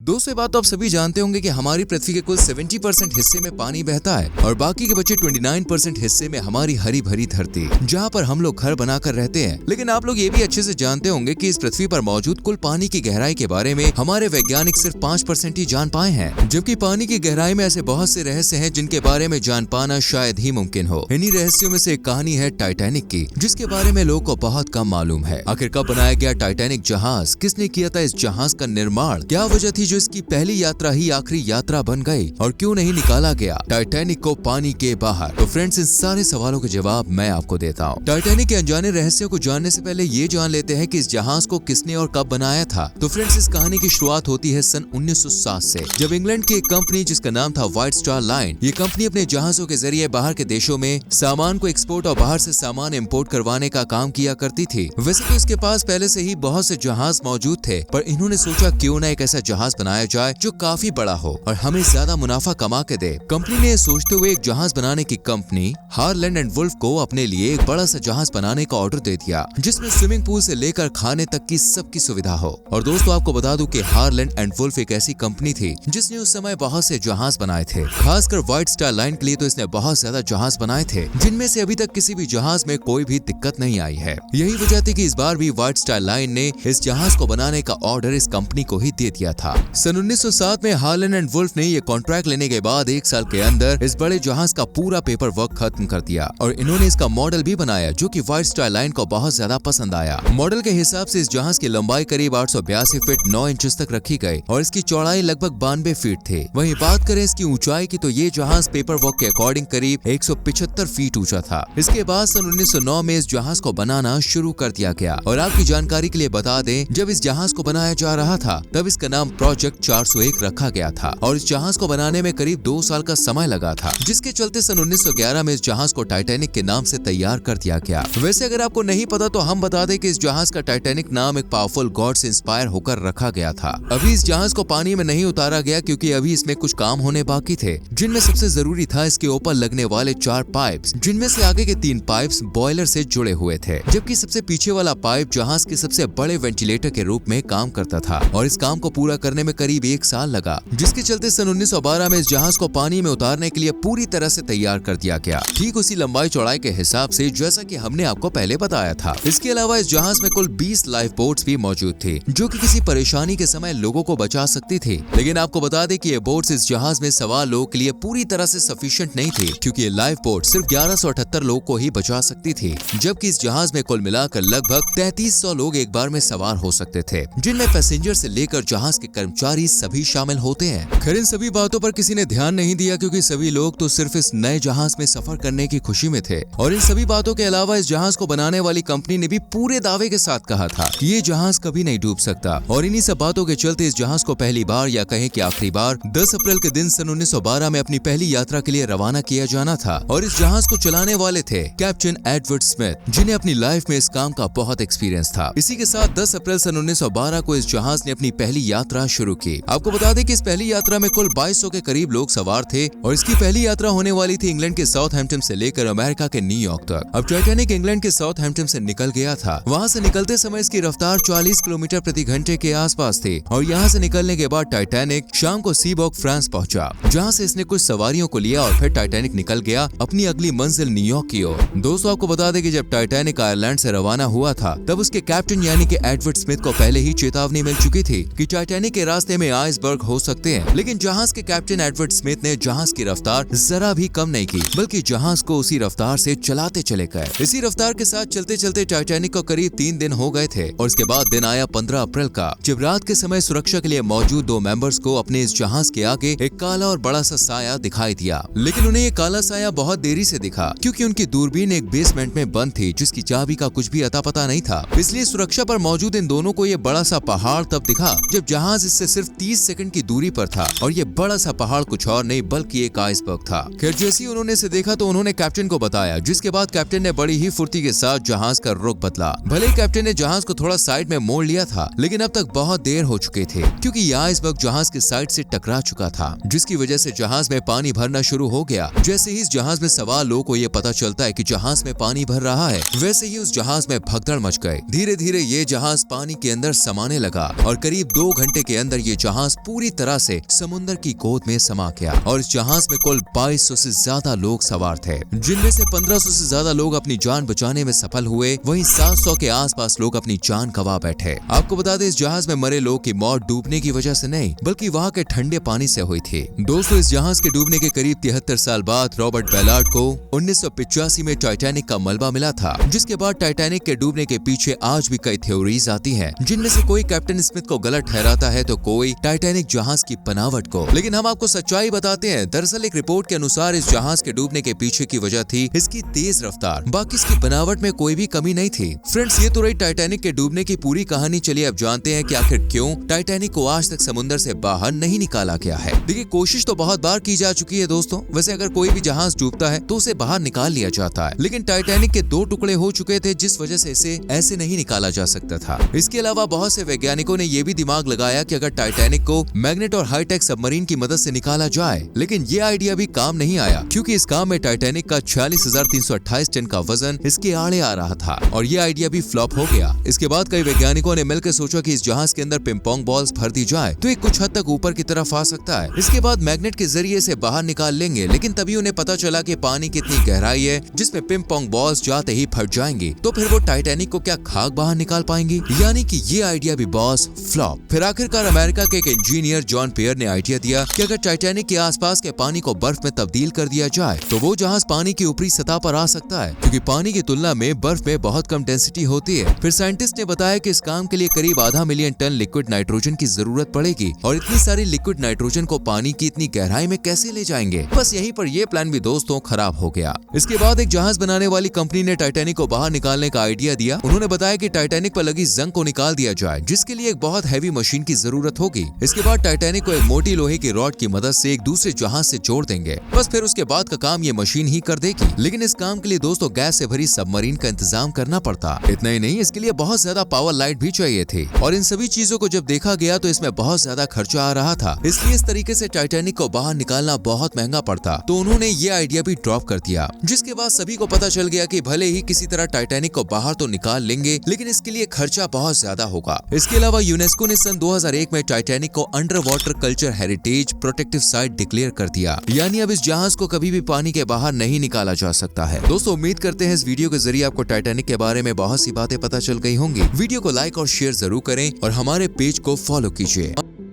दोस्तों ये बात तो आप सभी जानते होंगे कि हमारी पृथ्वी के कुल 70% हिस्से में पानी बहता है और बाकी के बचे 29% हिस्से में हमारी हरी भरी धरती, जहाँ पर हम लोग घर बनाकर रहते हैं। लेकिन आप लोग ये भी अच्छे से जानते होंगे कि इस पृथ्वी पर मौजूद कुल पानी की गहराई के बारे में हमारे वैज्ञानिक सिर्फ 5% ही जान पाए हैं, जबकि पानी की गहराई में ऐसे बहुत से रहस्य हैं जिनके बारे में जान पाना शायद ही मुमकिन हो। इन्हीं रहस्यों में से एक कहानी है टाइटैनिक की, जिसके बारे में लोगों को बहुत कम मालूम है। आखिर कब बनाया गया टाइटैनिक जहाज, किसने किया था इस जहाज का निर्माण, क्या वजह थी जो इसकी पहली यात्रा ही आखिरी यात्रा बन गई और क्यों नहीं निकाला गया टाइटैनिक को पानी के बाहर। तो फ्रेंड्स, इन सारे सवालों के जवाब मैं आपको देता हूँ। टाइटैनिक के अनजाने रहस्यों को जानने से पहले ये जान लेते हैं कि इस जहाज को किसने और कब बनाया था। तो फ्रेंड्स, इस कहानी की शुरुआत होती है सन 1907 से, जब इंग्लैंड की एक कंपनी जिसका नाम था व्हाइट स्टार लाइन, ये कंपनी अपने जहाजों के जरिए बाहर के देशों में सामान को एक्सपोर्ट और बाहर से सामान इम्पोर्ट करवाने का काम किया करती थी। वैसे तो इसके पास पहले से ही बहुत से जहाज मौजूद थे, पर इन्होंने सोचा क्यों ना एक ऐसा जहाज बनाया जाए जो काफी बड़ा हो और हमें ज्यादा मुनाफा कमा के दे। कंपनी ने सोचते हुए एक जहाज बनाने की कंपनी हारलैंड एंड वुल्फ को अपने लिए एक बड़ा सा जहाज बनाने का ऑर्डर दे दिया, जिसमें स्विमिंग पूल से लेकर खाने तक की सबकी सुविधा हो। और दोस्तों, आपको बता दूं कि हारलैंड एंड वुल्फ एक ऐसी कंपनी थी जिसने उस समय बहुत से जहाज बनाए थे। खासकर व्हाइट स्टार लाइन के लिए तो इसने बहुत ज्यादा जहाज बनाए थे, जिनमें से अभी तक किसी भी जहाज में कोई भी दिक्कत नहीं आई है। यही वजह थी कि इस बार भी व्हाइट स्टार लाइन ने इस जहाज को बनाने का ऑर्डर इस कंपनी को ही दे दिया था। सन 1907 में हारलैंड एंड वुल्फ ने ये कॉन्ट्रैक्ट लेने के बाद 1 साल के अंदर इस बड़े जहाज का पूरा पेपर वर्क खत्म कर दिया और इन्होंने इसका मॉडल भी बनाया, जो कि व्हाइट स्टार लाइन को बहुत ज्यादा पसंद आया। मॉडल के हिसाब से इस जहाज की लंबाई करीब 882 फीट 9 इंच तक रखी गई और इसकी चौड़ाई लगभग 92 फीट थी। वहीं बात करें इसकी ऊंचाई की, तो ये जहाज पेपर वर्क के अकॉर्डिंग करीब 175 फीट ऊंचा था। इसके बाद सन 1909 में इस जहाज को बनाना शुरू कर दिया गया। और आपकी जानकारी के लिए बता दें, जब इस जहाज को बनाया जा रहा था तब इसका नाम प्रोजेक्ट 401 रखा गया था और इस जहाज को बनाने में करीब 2 साल का समय लगा था, जिसके चलते सन 1911 में इस जहाज को टाइटैनिक के नाम से तैयार कर दिया गया। वैसे अगर आपको नहीं पता तो हम बता दें कि इस जहाज का टाइटैनिक नाम एक पावरफुल गॉड से इंस्पायर होकर रखा गया था। अभी इस जहाज को पानी में नहीं उतारा गया क्योंकि अभी इसमें कुछ काम होने बाकी थे, जिनमें सबसे जरूरी था इसके ऊपर लगने वाले 4 पाइप्स, जिनमें से आगे के 3 पाइप्स बॉयलर से जुड़े हुए थे, जबकि सबसे पीछे वाला पाइप जहाज के सबसे बड़े वेंटिलेटर के रूप में काम करता था। और इस काम को पूरा करने में करीब 1 साल लगा, जिसके चलते सन 1912 में इस जहाज को पानी में उतारने के लिए पूरी तरह से तैयार कर दिया गया, ठीक उसी लंबाई चौड़ाई के हिसाब से जैसा कि हमने आपको पहले बताया था। इसके अलावा इस जहाज में कुल 20 लाइफ बोट्स भी मौजूद थी, जो कि किसी परेशानी के समय लोगों को बचा सकती थी। लेकिन आपको बता दें कि ये बोट्स इस जहाज में सवार लोगों के लिए पूरी तरह से सफिशिएंट नहीं थी, क्योंकि ये लाइफ बोट सिर्फ 1178 लोगों को ही बचा सकती थी, जबकि इस जहाज में कुल मिलाकर लगभग 3300 लोग एक बार में सवार हो सकते थे, जिनमें पैसेंजर से लेकर जहाज के कर्मचारी सभी शामिल होते हैं। खैर, इन सभी बातों पर किसी ने ध्यान नहीं दिया क्योंकि सभी लोग तो सिर्फ इस नए जहाज में सफर करने की खुशी में थे। और इन सभी बातों के अलावा इस जहाज को बनाने वाली कंपनी ने भी पूरे दावे के साथ कहा था कि ये जहाज कभी नहीं डूब सकता। और इन्हीं सब बातों के चलते इस जहाज को पहली बार या कहें कि आखिरी बार 10 अप्रैल के दिन सन 1912 में अपनी पहली यात्रा के लिए रवाना किया जाना था। और इस जहाज को चलाने वाले थे कैप्टन एडवर्ड स्मिथ, जिन्हें अपनी लाइफ में इस काम का बहुत एक्सपीरियंस था। इसी के साथ 10 अप्रैल सन 1912 को इस जहाज ने अपनी पहली यात्रा शुरू की। आपको बता दें कि इस पहली यात्रा में कुल 2200 के करीब लोग सवार थे और इसकी पहली यात्रा होने वाली थी इंग्लैंड के साउथहैम्पटन से लेकर अमेरिका के न्यूयॉर्क तक। अब टाइटैनिक इंग्लैंड के साउथहैम्पटन से निकल गया था। वहां से निकलते समय इसकी रफ्तार 40 किलोमीटर प्रति घंटे के आसपास थी और यहाँ से निकलने के बाद टाइटैनिक शाम को सीबॉर्ग फ्रांस पहुंचा, जहाँ से इसने कुछ सवारियों को लिया और फिर टाइटैनिक निकल गया अपनी अगली मंजिल न्यूयॉर्क की ओर। दोस्तों, आपको बता दें कि जब टाइटैनिक आयरलैंड से रवाना हुआ था तब उसके कैप्टन यानी कि एडवर्ड स्मिथ को पहले ही चेतावनी मिल चुकी थी कि टाइटैनिक के रास्ते में आइसबर्ग हो सकते हैं। लेकिन जहाज के कैप्टन एडवर्ड स्मिथ ने जहाज की रफ्तार जरा भी कम नहीं की, बल्कि जहाज को उसी रफ्तार से चलाते चले गए। इसी रफ्तार के साथ चलते चलते टाइटैनिक को करीब 3 दिन हो गए थे और इसके बाद दिन आया 15 अप्रैल का, जब रात के समय सुरक्षा के लिए मौजूद 2 मेंबर्स को अपने इस जहाज के आगे एक काला और बड़ा सा साया दिखाई दिया। लेकिन उन्हें ये काला साया बहुत देरी से दिखा, क्योंकि उनकी दूरबीन एक बेसमेंट में बंद थी, जिसकी चाबी का कुछ भी अता पता नहीं था। इसलिए सुरक्षा पर मौजूद इन दोनों को ये बड़ा सा पहाड़ तब दिखा जब जहाज इससे सिर्फ 30 सेकंड की दूरी पर था और ये बड़ा सा पहाड़ कुछ और नहीं बल्कि एक आइसबर्ग था। खैर, जैसे ही उन्होंने इसे देखा तो उन्होंने कैप्टन को बताया, जिसके बाद कैप्टन ने बड़ी ही फुर्ती के साथ जहाज का रुख बदला। भले ही कैप्टन ने जहाज को थोड़ा साइड में मोड़ लिया था, लेकिन अब तक बहुत देर हो चुके थे, क्योंकि ये आइसबर्ग जहाज के साइड से टकरा चुका था, जिसकी वजह से जहाज में पानी भरना शुरू हो गया। जैसे ही इस जहाज में सवार लोगों को ये पता चलता है कि जहाज में पानी भर रहा है, वैसे ही उस जहाज में भगदड़ मच गई। धीरे धीरे ये जहाज पानी के अंदर समाने लगा और करीब 2 घंटे के अंदर अंदर ये जहाज पूरी तरह से समुद्र की गोद में समा गया और इस जहाज में कुल 2200 से ज्यादा लोग सवार थे, जिनमें से 1500 से ज्यादा लोग अपनी जान बचाने में सफल हुए, वहीं 700 के आसपास लोग अपनी जान गंवा बैठे। आपको बता दें, इस जहाज में मरे लोग की मौत डूबने की वजह से नहीं बल्कि वहाँ के ठंडे पानी से हुई थी। दोस्तों, इस जहाज के डूबने के करीब 73 साल बाद रॉबर्ट बैलार्ड को 1985 में टाइटैनिक का मलबा मिला था, जिसके बाद टाइटैनिक के डूबने के पीछे आज भी कई थ्योरीज आती हैं, जिनमें से कोई कैप्टन स्मिथ को गलत ठहराता है तो कोई टाइटैनिक जहाज की बनावट को। लेकिन हम आपको सच्चाई बताते हैं। दरअसल एक रिपोर्ट के अनुसार इस जहाज के डूबने के पीछे की वजह थी इसकी तेज रफ्तार, बाकी इसकी बनावट में कोई भी कमी नहीं थी। फ्रेंड्स, ये तो रही टाइटैनिक के डूबने की पूरी कहानी। चलिए अब जानते हैं कि आखिर क्यों टाइटैनिक को आज तक समुद्र से बाहर नहीं निकाला गया है। देखिए, कोशिश तो बहुत बार की जा चुकी है दोस्तों। वैसे अगर कोई भी जहाज डूबता है तो उसे बाहर निकाल लिया जाता है, लेकिन टाइटैनिक के 2 टुकड़े हो चुके थे, जिस वजह से इसे ऐसे नहीं निकाला जा सकता था। इसके अलावा बहुत से वैज्ञानिकों ने यह भी दिमाग लगाया कि अगर टाइटैनिक को मैग्नेट और हाईटेक सबमरीन की मदद से निकाला जाए, लेकिन ये आइडिया भी काम नहीं आया, क्योंकि इस काम में टाइटैनिक का 46,328 टन का वजन इसके आड़े आ रहा था और ये आइडिया भी फ्लॉप हो गया। इसके बाद कई वैज्ञानिकों ने मिलकर सोचा कि इस जहाज के अंदर पिंग-पोंग बॉल्स भर दी जाए तो ये कुछ हद तक ऊपर की तरफ आ सकता है। इसके बाद मैग्नेट के जरिए से बाहर निकाल लेंगे, लेकिन तभी उन्हें पता चला कि पानी कितनी गहराई है जिसमें पिंग-पोंग बॉल्स जाते ही फट जाएंगी, तो फिर वो टाइटैनिक को क्या खाक बाहर निकाल पाएंगी? यानी कि ये आइडिया भी बॉस फ्लॉप। फिर आखिरकार अमेरिका के एक इंजीनियर जॉन पेयर ने आइडिया दिया कि अगर टाइटैनिक के आसपास के पानी को बर्फ में तब्दील कर दिया जाए तो वो जहाज पानी की ऊपरी सतह पर आ सकता है, क्योंकि पानी की तुलना में बर्फ में बहुत कम डेंसिटी होती है। फिर साइंटिस्ट ने बताया कि इस काम के लिए करीब आधा मिलियन टन लिक्विड नाइट्रोजन की जरूरत पड़ेगी और इतनी सारी लिक्विड नाइट्रोजन को पानी की इतनी गहराई में कैसे ले जाएंगे। बस यहीं पर यह प्लान भी दोस्तों खराब हो गया। इसके बाद एक जहाज बनाने वाली कंपनी ने टाइटैनिक को बाहर निकालने का आइडिया दिया। उन्होंने बताया कि टाइटैनिक पर लगी जंग को निकाल दिया जाए, जिसके लिए एक बहुत हैवी मशीन की जरूरत होगी। इसके बाद टाइटैनिक को एक मोटी लोहे की रॉड की मदद से एक दूसरे जहाज से जोड़ देंगे। बस फिर उसके बाद का काम ये मशीन ही कर देगी। लेकिन इस काम के लिए दोस्तों गैस से भरी सबमरीन का इंतजाम करना पड़ता। इतना ही नहीं, इसके लिए बहुत ज्यादा पावर लाइट भी चाहिए थी और इन सभी चीजों को जब देखा गया तो इसमें बहुत ज्यादा खर्चा आ रहा था। इसलिए इस तरीके से टाइटैनिक को बाहर निकालना बहुत महंगा पड़ता, तो उन्होंने ये आइडिया भी ड्रॉप कर दिया। जिसके बाद सभी को पता चल गया कि भले ही किसी तरह टाइटैनिक को बाहर तो निकाल लेंगे, लेकिन इसके लिए खर्चा बहुत ज्यादा होगा। इसके अलावा यूनेस्को ने सन 2001 में टाइटैनिक को under water culture heritage protective site declare कर दिया। यानी अब इस जहाज को कभी भी पानी के बाहर नहीं निकाला जा सकता है। दोस्तों, उम्मीद करते हैं इस वीडियो के जरिए आपको टाइटैनिक के बारे में बहुत सी बातें पता चल गई होंगी। वीडियो को लाइक और शेयर जरूर करें और हमारे पेज को फॉलो कीजिए।